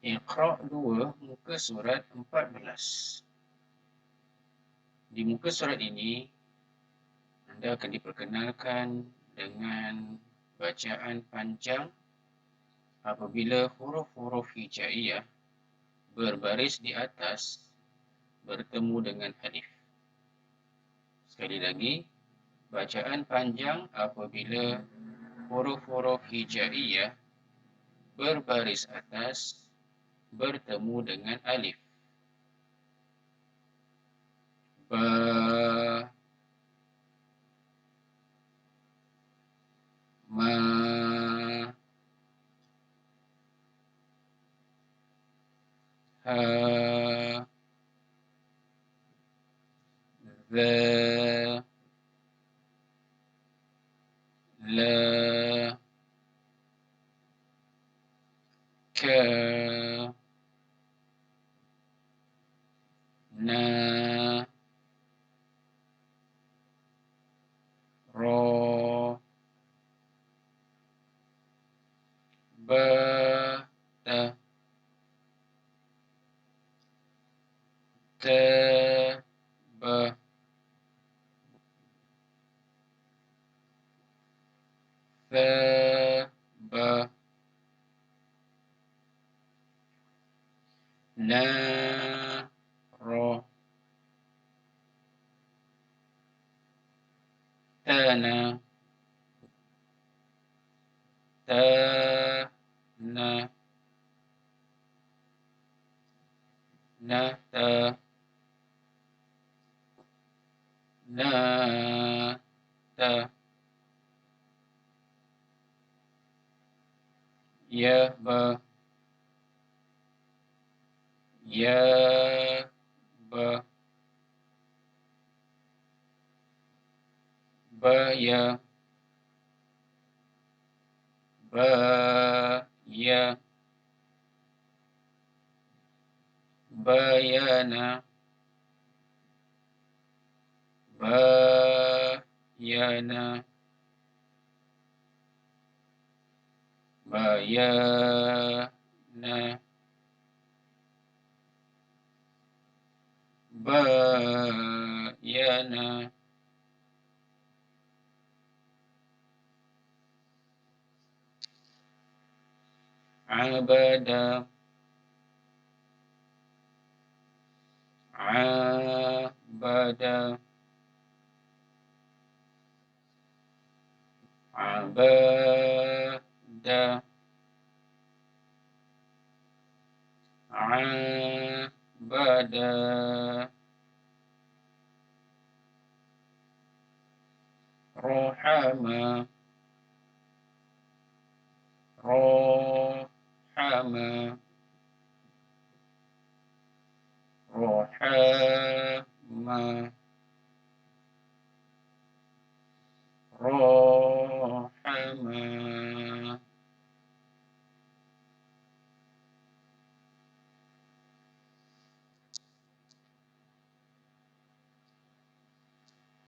Iqra 2, muka surat 14. Di muka surat ini, anda akan diperkenalkan dengan bacaan panjang apabila huruf-huruf hijaiyah berbaris di atas bertemu dengan alif. Sekali lagi, bacaan panjang apabila huruf-huruf hijaiyah berbaris atas bertemu dengan alif. Ba, ma, ha, za, la, ka, na, ra, ba, ta, ta, ba, fa, ba, na, ra, tana, ta, na, na, ta, na, ta, ya, ba, ya, ba, ba, ya, ba, ya, bayana, bayana, bayana, bayana, abada, abada, abada, abada, rohama, rohama, rohama, rohama,